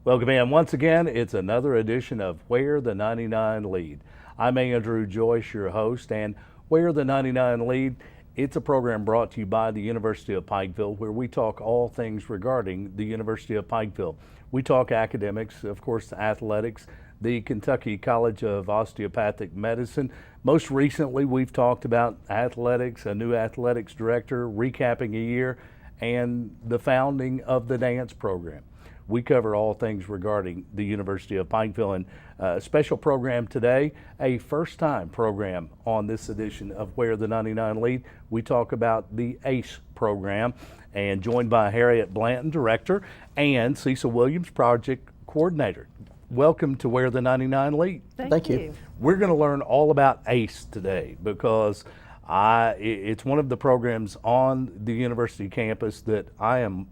Welcome in. Once again, it's another edition of Where the 99 Lead. I'm Andrew Joyce, your host, and Where the 99 Lead, it's a program brought to you by the University of Pikeville, where we talk all things regarding the University of Pikeville. We talk academics, of course, athletics, the Kentucky College of Osteopathic Medicine. Most recently, we've talked about athletics, a new athletics director, recapping a year, and the founding of the dance program. We cover all things regarding the University of Pikeville, and a special program today, a first-time program on this edition of Where the 99 Lead. We talk about the ACE program, and joined by Harriet Blanton, Director, and Cecil Williams, Project Coordinator. Welcome to Where the 99 Lead. Thank you. We're going to learn all about ACE today because it's one of the programs on the university campus that I am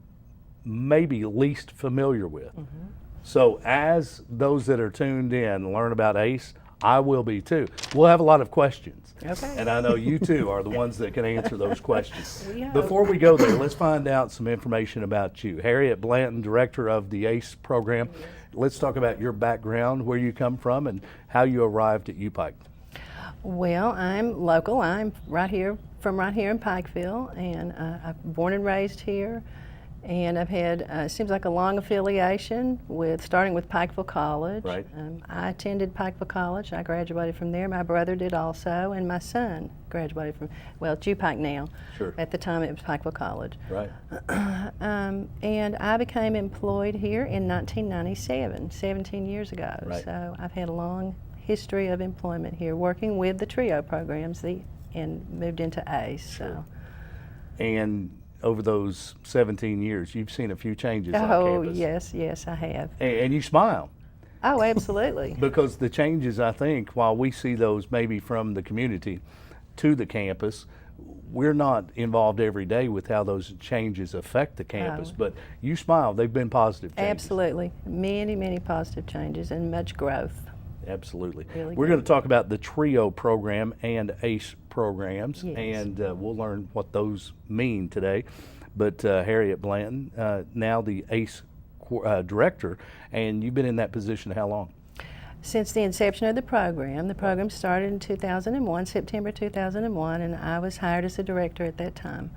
maybe least familiar with. So as those that are tuned in learn about ACE, I will be too. We'll have a lot of questions. Okay. And I know you two are the ones that can answer those questions. We hope. Before we go there, let's find out some information about you. Harriet Blanton, Director of the ACE program. Let's talk about your background, where you come from, and how you arrived at UPike. Well, I'm local. I'm right here in Pikeville, and I'm born and raised here. And I've had, seems like a long affiliation starting with Pikeville College. Right. I attended Pikeville College. I graduated from there. My brother did also, and my son graduated from, well, UPike now. Sure. At the time it was Pikeville College. Right. And I became employed here in 1997, 17 years ago. Right. So I've had a long history of employment here, working with the TRIO programs, and moved into ACE. Sure. So. And over those 17 years, you've seen a few changes on Oh, campus. yes, I have. And you smile. Oh, absolutely. Because the changes, I think, while we see those maybe from the community to the campus, we're not involved every day with how those changes affect the campus. No. But you smile. They've been positive changes. Absolutely. Many, many positive changes and much growth. Absolutely. Really We're good. going to talk about the TRIO program and ACE programs, Yes. and we'll learn what those mean today. But Harriet Blanton, now the ACE director, and you've been in that position how long? Since the inception of the program started in 2001, September 2001, and I was hired as a director at that time.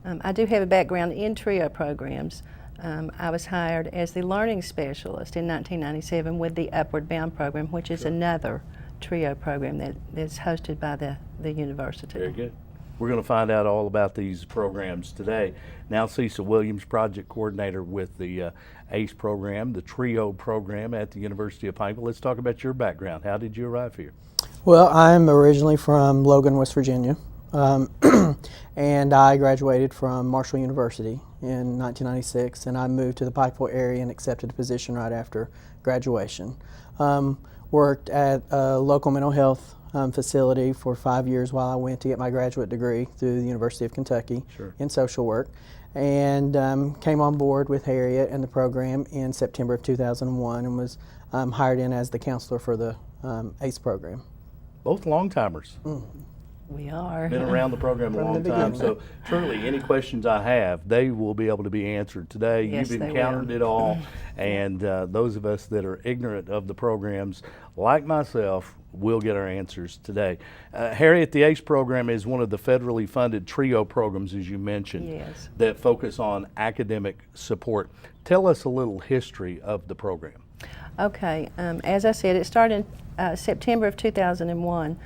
I do have a background in TRIO programs. I was hired as the learning specialist in 1997 with the Upward Bound program, which is another TRIO program that's hosted by the university. Very good. We're going to find out all about these programs today. Now, Cecil Williams, Project Coordinator with the ACE program, the TRIO program at the University of Pikeville. Let's talk about your background. How did you arrive here? Well, I'm originally from Logan, West Virginia, and I graduated from Marshall University in 1996, and I moved to the Pikeville area and accepted a position right after graduation. Worked at a local mental health facility for 5 years while I went to get my graduate degree through the University of Kentucky Sure. in social work, and came on board with Harriet and the program in September of 2001 and was hired in as the counselor for the ACE program. Both long-timers. We are. Been around the program a From long the time, beginning. so truly any questions I have, they will be able to be answered today. Yes, You've they encountered will. it all, and those of us that are ignorant of the programs, like myself, will get our answers today. Harriet, the ACE program is one of the federally funded TRIO programs, as you mentioned, Yes. that focus on academic support. Tell us a little history of the program. Okay, as I said, it started in September of 2001.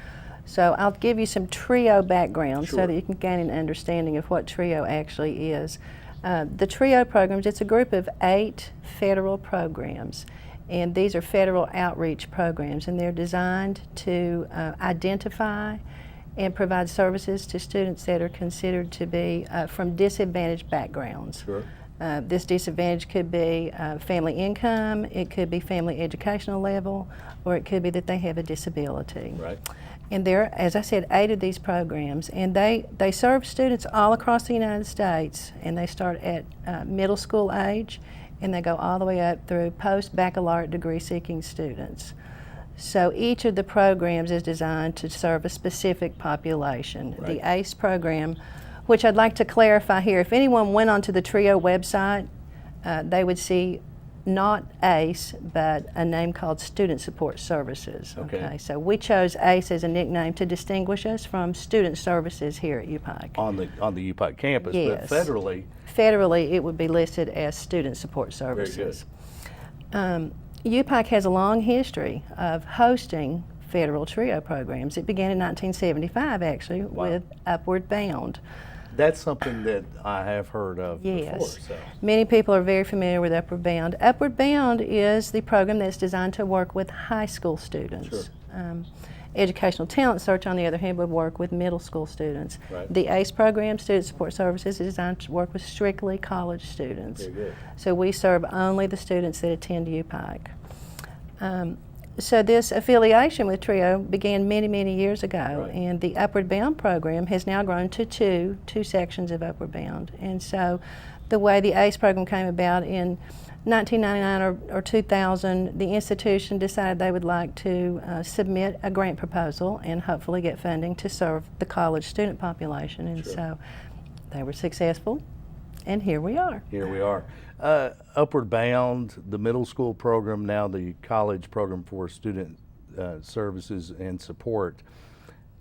So I'll give you some TRIO background Sure. so that you can gain an understanding of what TRIO actually is. The TRIO programs, it's a group of 8 federal programs, and these are federal outreach programs, and they're designed to identify and provide services to students that are considered to be from disadvantaged backgrounds. Sure. This disadvantage could be family income, it could be family educational level, or it could be that they have a disability. Right. And there are, as I said, 8 of these programs, and they serve students all across the United States, and they start at middle school age, and they go all the way up through post-baccalaureate degree-seeking students. So each of the programs is designed to serve a specific population. Right. The ACE program, which I'd like to clarify here, if anyone went onto the TRIO website, they would see not ACE, but a name called Student Support Services. Okay. So we chose ACE as a nickname to distinguish us from Student Services here at UPike. On the UPike campus, Yes. but federally, Federally, it would be listed as Student Support very good. Services. UPike has a long history of hosting federal TRIO programs. It began in 1975, actually, Wow. with Upward Bound. That's something that I have heard of before. Yes. So. Many people are very familiar with Upward Bound. Upward Bound is the program that's designed to work with high school students. Sure. Educational Talent Search, on the other hand, would work with middle school students. Right. The ACE program, Student Support Services, is designed to work with strictly college students. Very good. So we serve only the students that attend UPike. So this affiliation with TRIO began many, many years ago, Right. and the Upward Bound program has now grown to two sections of Upward Bound. And so the way the ACE program came about in 1999 or 2000, the institution decided they would like to submit a grant proposal and hopefully get funding to serve the college student population. And Sure. so they were successful, and here we are. Here we are. Upward Bound, the middle school program, now the college program for student services and support.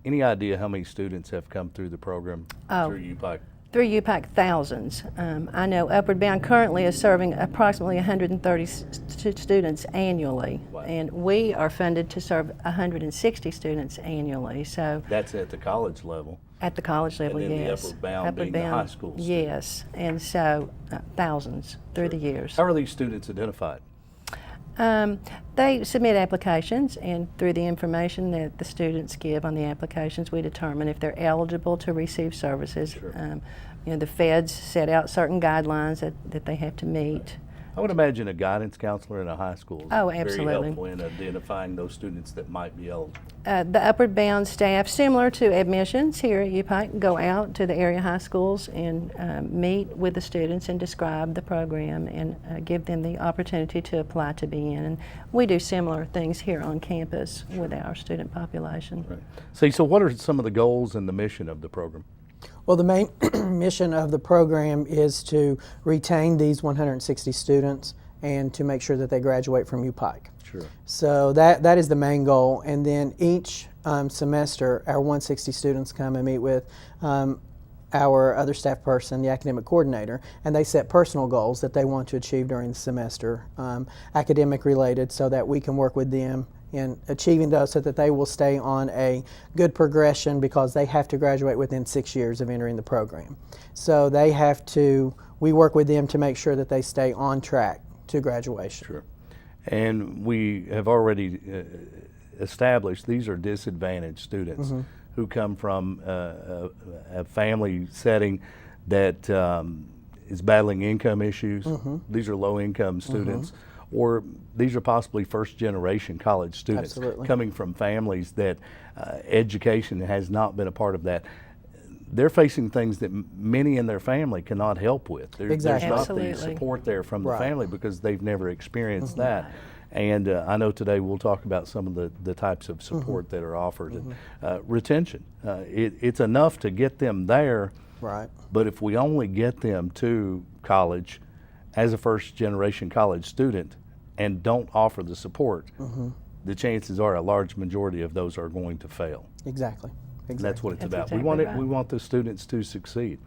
Any idea how many students have come through the program through UPike? Through UPike, thousands. I know Upward Bound currently is serving approximately 130 students annually, Wow. and we are funded to serve 160 students annually. So That's at the college level. at the college level, then the yes. Upward Bound being the high school students. Yes, and so thousands through the years. How are these students identified? They submit applications, and through the information that the students give on the applications, we determine if they're eligible to receive services. Sure. The feds set out certain guidelines that they have to meet. I would imagine a guidance counselor in a high school is Oh, very absolutely. helpful in identifying those students that might be eligible. The Upward Bound staff, similar to admissions here at UPike, go out to the area high schools and meet with the students and describe the program and give them the opportunity to apply to be in. And we do similar things here on campus with our student population. Right. So what are some of the goals and the mission of the program? Well, the main mission of the program is to retain these 160 students and to make sure that they graduate from UPike. Sure. So that is the main goal. And then each semester, our 160 students come and meet with our other staff person, the academic coordinator, and they set personal goals that they want to achieve during the semester, academic related, so that we can work with them in achieving those so that they will stay on a good progression, because they have to graduate within 6 years of entering the program. So we work with them to make sure that they stay on track to graduation. Sure. And we have already established these are disadvantaged students who come from a family setting that is battling income issues. These are low-income students. Or these are possibly first-generation college students. Absolutely. Coming from families that education has not been a part of that. They're facing things that many in their family cannot help with. Exactly. There's not the Absolutely. support there from the Right. family because they've never experienced that. And I know today we'll talk about some of the types of support that are offered. And, retention. It's enough to get them there, Right. but if we only get them to college as a first-generation college student and don't offer the support, the chances are a large majority of those are going to fail. Exactly. And that's what it's That's about. exactly We want right. we want the students to succeed.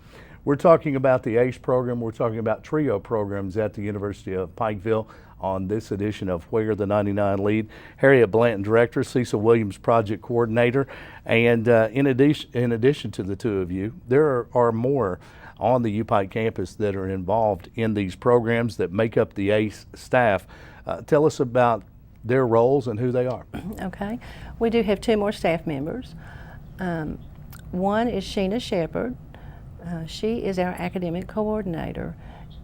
We're talking about the ACE program. We're talking about TRIO programs at the University of Pikeville on this edition of Where the 99 Lead. Harriet Blanton, Director, Cecil Williams, Project Coordinator. And in addition to the two of you, there are more on the UPike campus that are involved in these programs that make up the ACE staff. Tell us about their roles and who they are. Okay. We do have two more staff members. One is Sheena Shepard. She is our academic coordinator,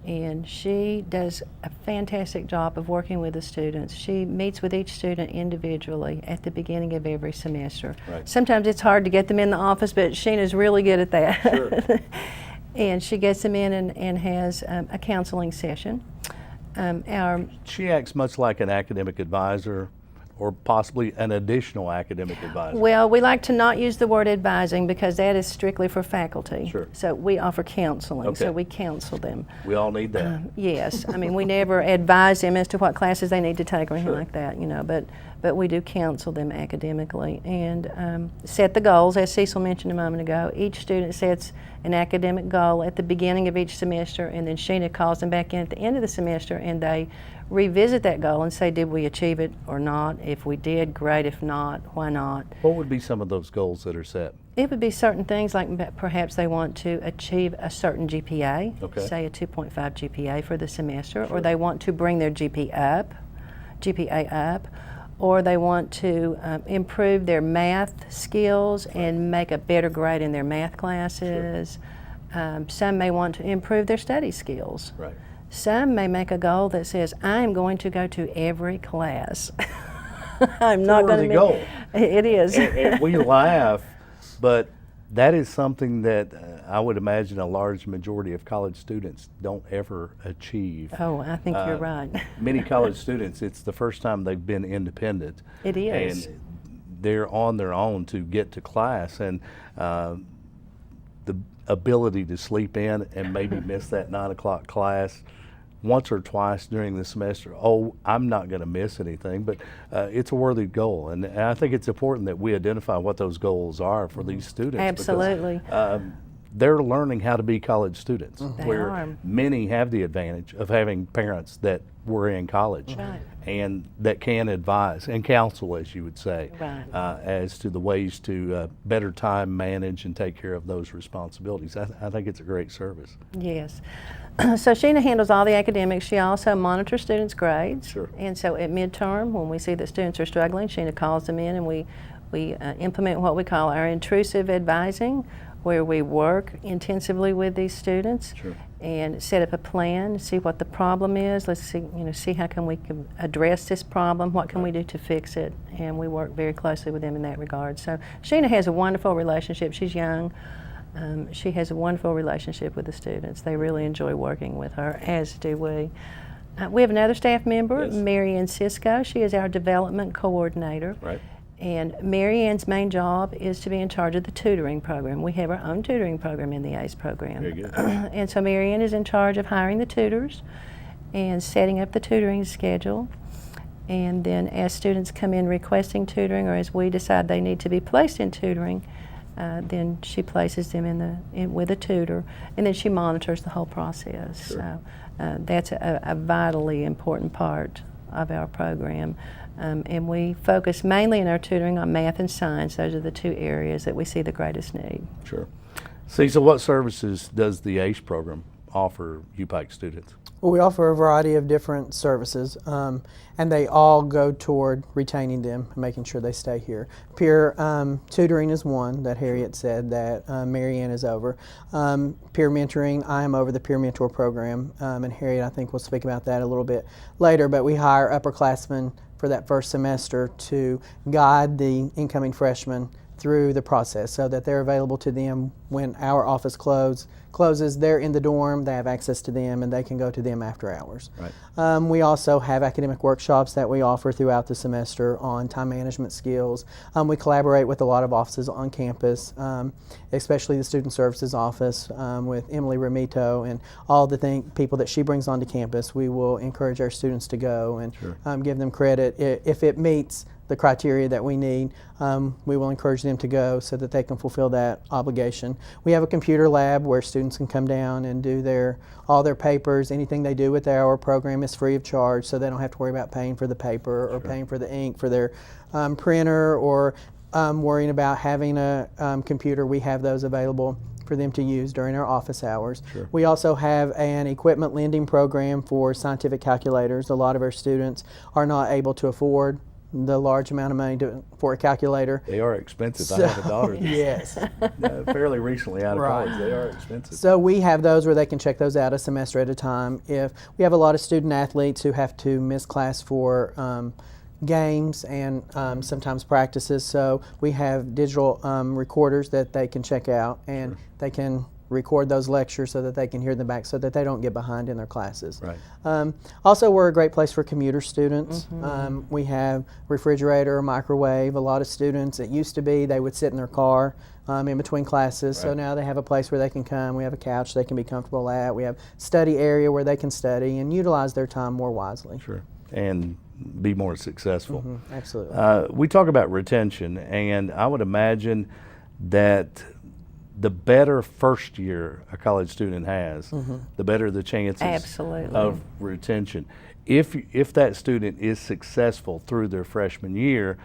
and she does a fantastic job of working with the students. She meets with each student individually at the beginning of every semester. Right. Sometimes it's hard to get them in the office, but Sheena's really good at that. Sure. And she gets them in and has a counseling session. Our She acts much like an academic advisor or possibly an additional academic advisor? Well, we like to not use the word advising because that is strictly for faculty. Sure. So we offer counseling, Okay. so we counsel them. We all need that. Yes, I mean, we never advise them as to what classes they need to take or anything Sure. like that, but we do counsel them academically and set the goals, as Cecil mentioned a moment ago. Each student sets an academic goal at the beginning of each semester, and then Sheena calls them back in at the end of the semester, and they revisit that goal and say, did we achieve it or not? If we did, great. If not, why not? What would be some of those goals that are set? It would be certain things like perhaps they want to achieve a certain GPA, Okay. say a 2.5 GPA for the semester, or they want to bring their GPA up, or they want to improve their math skills and make a better grade in their math classes. Some may want to improve their study skills. Right. Some may make a goal that says, I'm going to go to every class. I'm not going to goal. It is. And we laugh, but that is something that I would imagine a large majority of college students don't ever achieve. Oh, I think you're right. Many college students, it's the first time they've been independent. It is. And they're on their own to get to class, and the ability to sleep in and maybe miss that 9 o'clock class once or twice during the semester. Oh, I'm not going to miss anything, but it's a worthy goal. And I think it's important that we identify what those goals are for these students. Absolutely. Because, they're learning how to be college students, They where are. many have the advantage of having parents that were in college Right. and that can advise and counsel, as you would say, Right. as to the ways to better time manage and take care of those responsibilities. I think it's a great service. Yes. So Sheena handles all the academics. She also monitors students' grades. Sure. And so at midterm, when we see that students are struggling, Sheena calls them in and we implement what we call our intrusive advising, where we work intensively with these students Sure. and set up a plan, see what the problem is. Let's see how can we address this problem, what can we do to fix it, and we work very closely with them in that regard. So Sheena has a wonderful relationship. She's young. She has a wonderful relationship with the students. They really enjoy working with her, as do we. We have another staff member, Yes. Mary Ann Cisco. She is our development coordinator. Right. And Mary Ann's main job is to be in charge of the tutoring program. We have our own tutoring program in the ACE program. Very good. And so Mary Ann is in charge of hiring the tutors and setting up the tutoring schedule. And then as students come in requesting tutoring, or as we decide they need to be placed in tutoring, then she places them with a tutor, and then she monitors the whole process. Sure. So that's a vitally important part of our program. And we focus mainly in our tutoring on math and science. Those are the two areas that we see the greatest need. Sure. Cecil, what services does the ACE program offer UPike students? Well, we offer a variety of different services, and they all go toward retaining them and making sure they stay here. Peer tutoring is one that Harriet said that Mary Ann is over. Peer mentoring, I am over the peer mentor program, and Harriet, I think, will speak about that a little bit later, but we hire upperclassmen for that first semester to guide the incoming freshmen through the process so that they're available to them when our office closes. They're in the dorm, they have access to them, and they can go to them after hours. Right. We also have academic workshops that we offer throughout the semester on time management skills. We collaborate with a lot of offices on campus, especially the Student Services Office with Emily Ramito and all the people that she brings onto campus. We will encourage our students to go and Sure. give them credit. If it meets the criteria that we need, we will encourage them to go so that they can fulfill that obligation. We have a computer lab where students can come down and do all their papers. Anything they do with our program is free of charge, so they don't have to worry about paying for the paper or paying for the ink for their printer or worrying about having a computer. We have those available for them to use during our office hours. Sure. We also have an equipment lending program for scientific calculators. A lot of our students are not able to afford the large amount of money for a calculator. They are expensive. I have a daughter that's Yes. fairly recently out of Right. college. They are expensive. So we have those where they can check those out a semester at a time. If we have a lot of student athletes who have to miss class for games and sometimes practices, so we have digital recorders that they can check out, and they can record those lectures so that they can hear them back, so that they don't get behind in their classes. Right. Also, we're a great place for commuter students. We have refrigerator, microwave. A lot of students, it used to be they would sit in their car in between classes, so Right. now they have a place where they can come. We have a couch they can be comfortable at. We have study area where they can study and utilize their time more wisely. Sure. And be more successful. Absolutely. We talk about retention, and I would imagine that the better first year a college student has, the better the chances Absolutely. of retention. If that student is successful through their freshman year,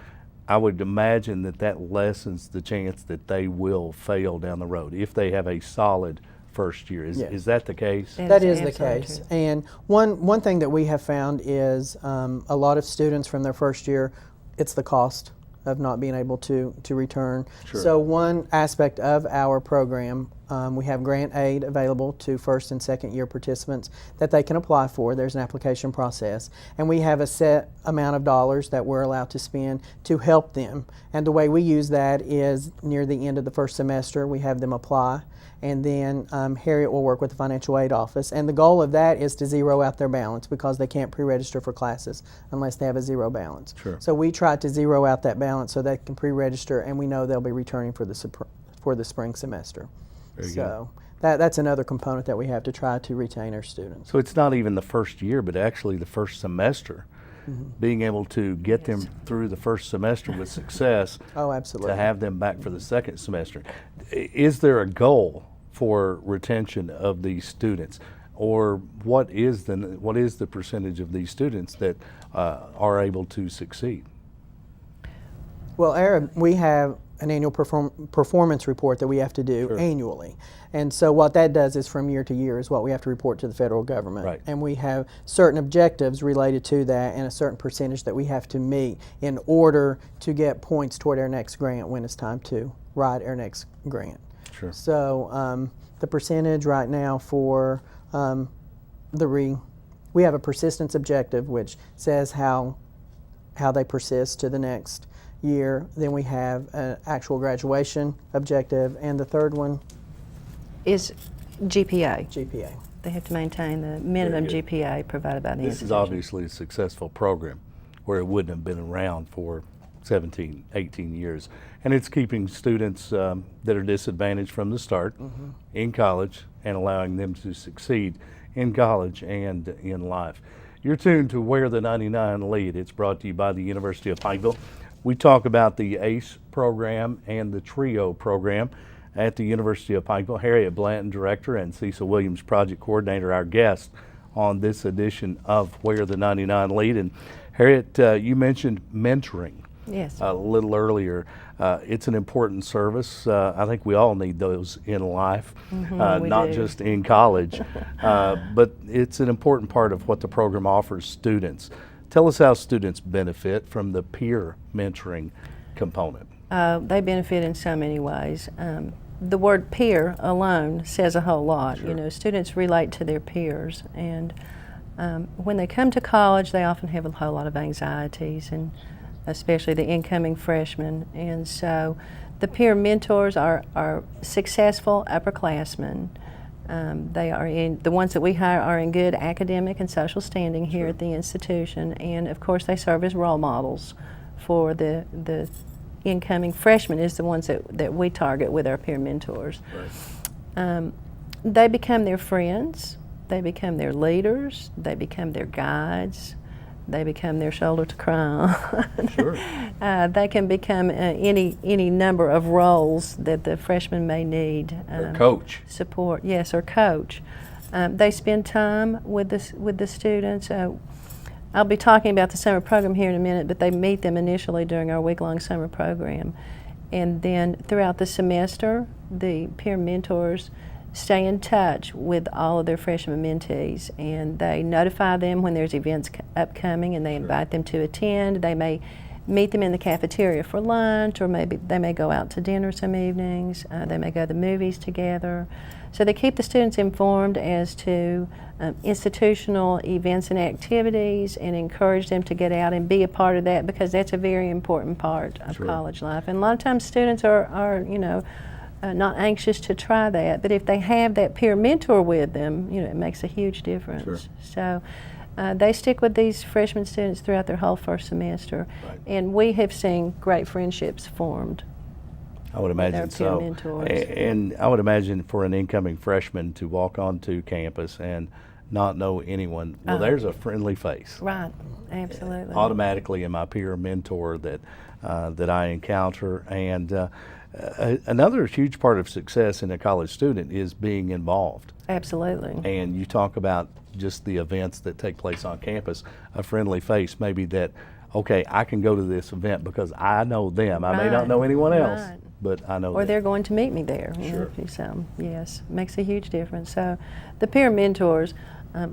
I would imagine that that lessens the chance that they will fail down the road if they have a solid first year. Yes. Is that the case? Yeah. That is the absolutely case. true. And one thing that we have found is a lot of students from their first year, it's the cost of not being able to return. Sure. So one aspect of our program, we have grant aid available to first and second year participants that they can apply for. There's an application process. And we have a set amount of dollars that we're allowed to spend to help them. And the way we use that is near the end of the first semester, we have them apply. And then Harriet will work with the financial aid office. And the goal of that is to zero out their balance, because they can't pre-register for classes unless they have a zero balance. Sure. So we try to zero out that balance so they can pre-register, and we know they'll be returning for the spring semester. Very good. So that's another component that we have to try to retain our students. So it's not even the first year, but actually the first semester. Being able to get them through the first semester with success, Oh, absolutely. to have them back for the second semester. Is there a goal for retention of these students, or what is the percentage of these students that are able to succeed? Well, we have an annual performance report that we have to do Sure. annually. And so what that does is from year to year is what we have to report to the federal government. Right. And we have certain objectives related to that and a certain percentage that we have to meet in order to get points toward our next grant when it's time to write our next grant. Sure. So the percentage right now for we have a persistence objective, which says how they persist to the next year. Then we have an actual graduation objective, and the third one, Is GPA. GPA. They have to maintain the minimum good. GPA provided by the This is institution. obviously a successful program where it wouldn't have been around for 17, 18 years. And it's keeping students that are disadvantaged from the start in college and allowing them to succeed in college and in life. You're tuned to Where the 99 Lead. It's brought to you by the University of Pikeville. We talk about the ACE program and the TRIO program at the University of Pikeville. Harriet Blanton, Director, and Cecil Williams, Project Coordinator, our guest on this edition of Where the 99 Lead. And Harriet, you mentioned mentoring Yes. a little earlier. It's an important service. I think we all need those in life, we not do. just in college, but it's an important part of what the program offers students. Tell us how students benefit from the peer mentoring component. They benefit in so many ways. The word peer alone says a whole lot. Sure. You know, students relate to their peers, and when they come to college, they often have a whole lot of anxieties, and especially the incoming freshmen. And so the peer mentors are successful upperclassmen. They are the ones that we hire are in good academic and social standing here at the institution, and of course they serve as role models for the incoming freshmen is the ones that we target with our peer mentors. They become their friends, they become their leaders, they become their guides, they become their shoulder to cry on. Sure. They can become any number of roles that the freshman may need. Or coach. Support, yes, or coach. They spend time with the students. I'll be talking about the summer program here in a minute, but they meet them initially during our week-long summer program. And then throughout the semester, the peer mentors stay in touch with all of their freshman mentees, and they notify them when there's events upcoming, and they invite them to attend. They may meet them in the cafeteria for lunch, or maybe they may go out to dinner some evenings. They may go to the movies together. So they keep the students informed as to institutional events and activities, and encourage them to get out and be a part of that, because that's a very important part of Sure. college life. And a lot of times students are not anxious to try that. But if they have that peer mentor with them, it makes a huge difference. Sure. So they stick with these freshman students throughout their whole first semester, Right. and we have seen great friendships formed. I would imagine peer so. mentors. And I would imagine for an incoming freshman to walk onto campus and not know anyone, well, there's a friendly face. Right, absolutely. Automatically in my peer mentor that I encounter. And another huge part of success in a college student is being involved. Absolutely. And you talk about just the events that take place on campus, a friendly face, maybe that, okay, I can go to this event because I know them. I may not Right, know anyone else, right. but I know Or them. they're going to meet me there. Sure. So, yes, makes a huge difference. So, the peer mentors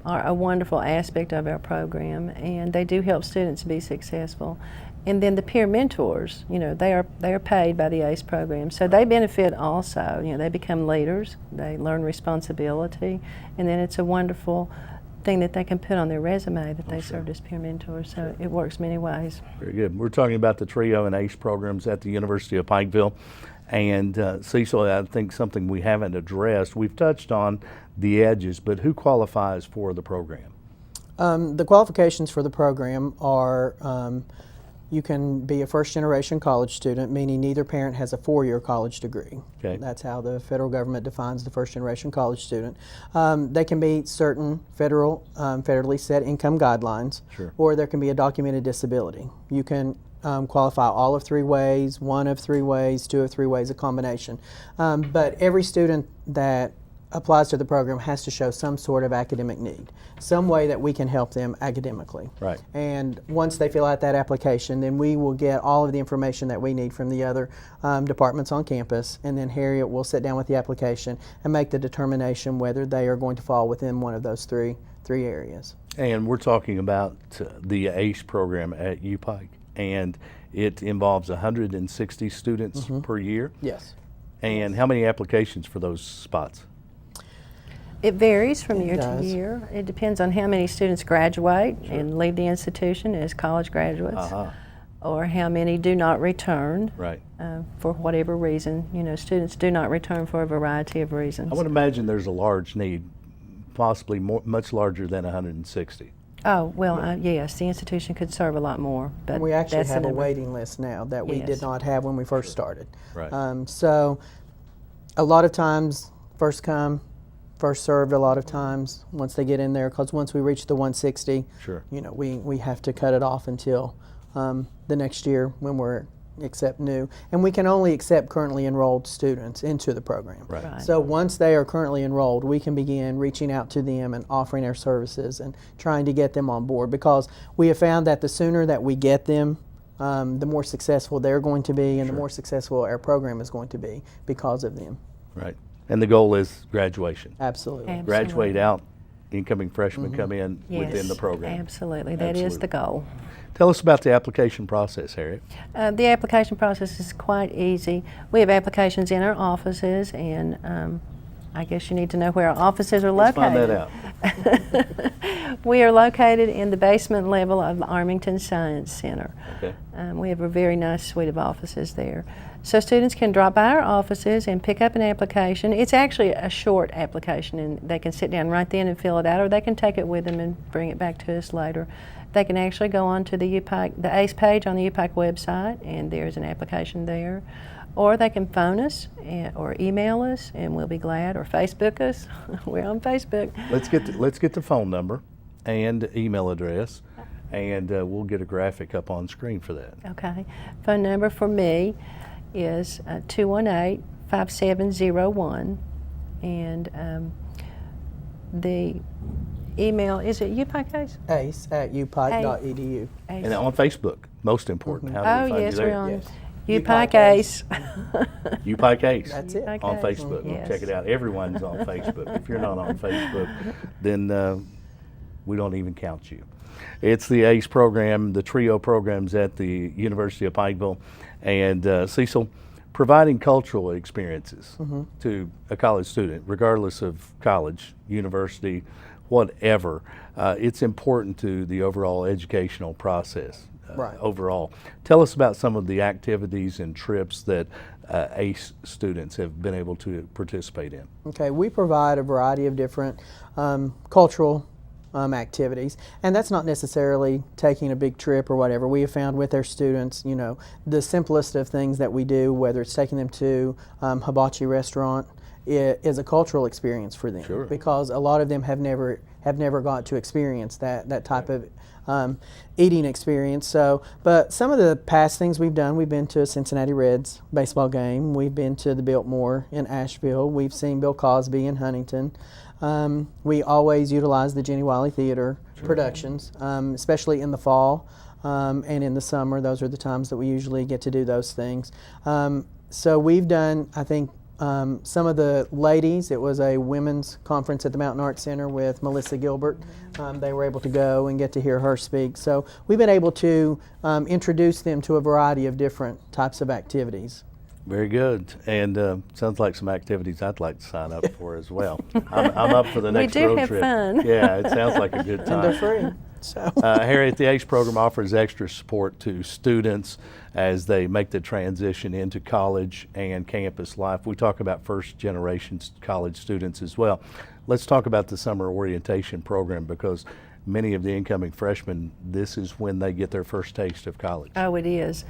are a wonderful aspect of our program, and they do help students be successful. And then the peer mentors, they are paid by the ACE program, so they benefit also. They become leaders, they learn responsibility, and then it's a wonderful thing that they can put on their resume that they served as peer mentors. So it works many ways. Very good. We're talking about the TRIO and ACE programs at the University of Pikeville. And Cecil, I think something we haven't addressed, we've touched on the edges, but who qualifies for the program? The qualifications for the program are you can be a first-generation college student, meaning neither parent has a four-year college degree. Okay. That's how the federal government defines the first-generation college student. They can meet certain federally set income guidelines, Sure. or there can be a documented disability. You can qualify all of three ways, one of three ways, two of three ways, a combination. But every student that applies to the program has to show some sort of academic need, some way that we can help them academically. Right. And once they fill out that application, then we will get all of the information that we need from the other departments on campus, and then Harriet will sit down with the application and make the determination whether they are going to fall within one of those three areas. And we're talking about the ACE program at UPike, and it involves 160 students per year. Yes. And how many applications for those spots? It varies from year to does. year. It depends on how many students graduate and leave the institution as college graduates, Uh-huh. or how many do not return Right. for whatever reason. Students do not return for a variety of reasons. I would imagine there's a large need, possibly much larger than 160. Oh, well, yes, the institution could serve a lot more, but We actually that's the have a number. waiting list now that we Yes. did not have when we first started. Right. So a lot of times, first come, first served a lot of times once they get in there, because once we reach the 160, Sure. we have to cut it off until the next year when we're accept new. And we can only accept currently enrolled students into the program. Right. Right. So once they are currently enrolled, we can begin reaching out to them and offering our services and trying to get them on board, because we have found that the sooner that we get them, the more successful they're going to be, and the more successful our program is going to be because of them. Right. And the goal is graduation. Absolutely. Graduate out, incoming freshmen come in within Yes, the program. absolutely. That is the goal. Tell us about the application process, Harriet. The application process is quite easy. We have applications in our offices, and I guess you need to know where our offices are Let's located. find that out. We are located in the basement level of the Armington Science Center. Okay. We have a very nice suite of offices there. So students can drop by our offices and pick up an application. It's actually a short application, and they can sit down right then and fill it out, or they can take it with them and bring it back to us later. They can actually go on to the ACE page on the UPike website, and there's an application there. Or they can phone us or email us, and we'll be glad, or Facebook us. We're on Facebook. Let's get the phone number and email address, and we'll get a graphic up on screen for that. Okay. Phone number for me is 218-5701, and the email, is it UPike ACE? ace@upike.edu. ACE. And on Facebook, most important. How do Oh, we find yes, you there? we're on Yes. UPike UPike ACE. UPike ACE. That's it. UPike On ACE. Facebook. Yes. Check it out. Everyone's on Facebook. If you're not on Facebook, then we don't even count you. It's the ACE program, the TRIO programs at the University of Pikeville. And Cecil, providing cultural experiences to a college student, regardless of college, university, whatever, it's important to the overall educational process. Right. overall. Tell us about some of the activities and trips that ACE students have been able to participate in. Okay, we provide a variety of different cultural activities, and that's not necessarily taking a big trip or whatever. We have found with our students, you know, the simplest of things that we do, whether it's taking them to hibachi restaurant, is a cultural experience for them. Sure. Because a lot of them have never got to experience that type of eating experience. So, but some of the past things we've done, we've been to a Cincinnati Reds baseball game. We've been to the Biltmore in Asheville. We've seen Bill Cosby in Huntington. We always utilize the Jenny Wiley Theater productions, especially in the fall and in the summer. Those are the times that we usually get to do those things. So we've done, I think, some of the ladies, it was a women's conference at the Mountain Arts Center with Melissa Gilbert. They were able to go and get to hear her speak. So we've been able to introduce them to a variety of different types of activities. Very good, and sounds like some activities I'd like to sign up for as well. I'm up for the next road have trip. fun. Yeah, it sounds like a good And they're time. free. So. Harriet, the ACE program offers extra support to students as they make the transition into college and campus life. We talk about first generation college students as well. Let's talk about the summer orientation program, because many of the incoming freshmen, this is when they get their first taste of college. Oh, it is.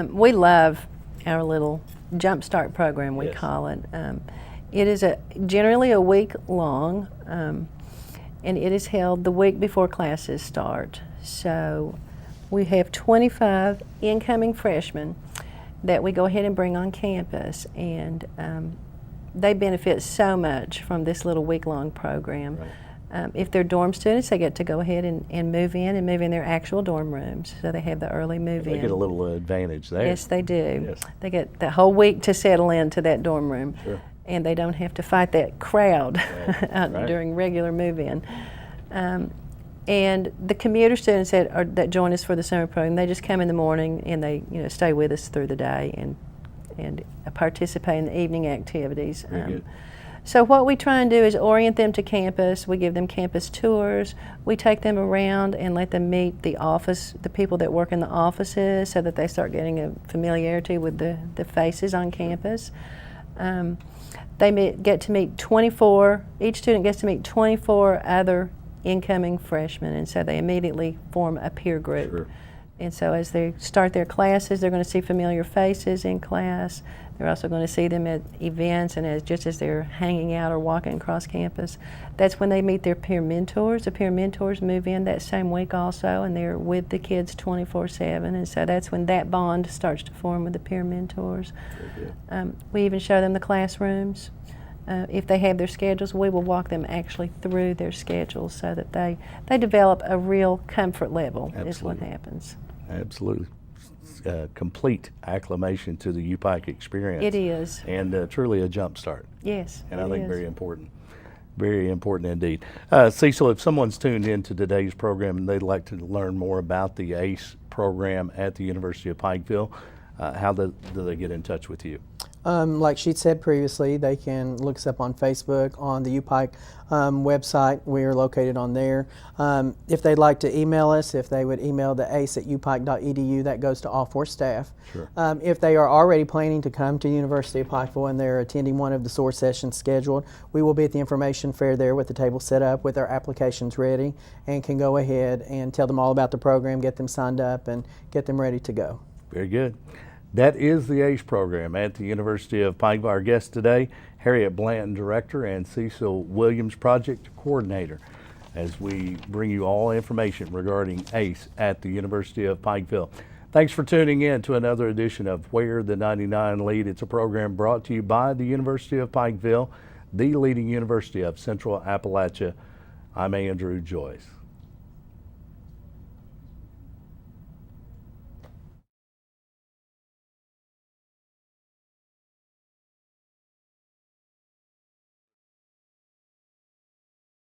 We love our little Jumpstart program, we Yes. call it. It is generally a week long, and it is held the week before classes start. So we have 25 incoming freshmen that we go ahead and bring on campus, and they benefit so much from this little week-long program. Right. If they're dorm students, they get to go ahead and move in their actual dorm rooms, so they have the early move-in. They get a little advantage there. Yes, they do. Yes. They get the whole week to settle into that dorm room. Sure. And they don't have to fight that crowd Right. during regular move-in. And the commuter students that join us for the summer program, they just come in the morning and they stay with us through the day and participate in the evening activities. Very good. So what we try and do is orient them to campus. We give them campus tours. We take them around and let them meet the people that work in the offices, so that they start getting a familiarity with the faces on campus. They get to meet 24, each student gets to meet 24 other incoming freshmen, and so they immediately form a peer group. Sure. And so as they start their classes, they're going to see familiar faces in class. They're also going to see them at events, and just as they're hanging out or walking across campus. That's when they meet their peer mentors. The peer mentors move in that same week also, and they're with the kids 24/7. And so that's when that bond starts to form with the peer mentors. Very good. We even show them the classrooms. If they have their schedules, we will walk them actually through their schedules, so that they develop a real comfort level. Is what Absolutely. happens. Absolutely. Complete acclimation to the U-Pike experience. It is. And truly a jump start. Yes. And I it think is. very important. Very important indeed. Cecil, if someone's tuned into today's program and they'd like to learn more about the ACE program at the University of Pikeville, how do they get in touch with you? Like she said previously, they can look us up on Facebook, on the UPike website. We are located on there. If they'd like to email us, if they would email the ace@upike.edu, that goes to all 4 staff. Sure. If they are already planning to come to University of Pikeville and they're attending one of the SOAR sessions scheduled, we will be at the information fair there with the table set up with our applications ready, and can go ahead and tell them all about the program, get them signed up, and get them ready to go. Very good. That is the ACE program at the University of Pikeville. Our guests today, Harriet Blanton, Director, and Cecil Williams, Project Coordinator, as we bring you all information regarding ACE at the University of Pikeville. Thanks for tuning in to another edition of Where the 99 Lead. It's a program brought to you by the University of Pikeville, the leading university of Central Appalachia. I'm Andrew Joyce.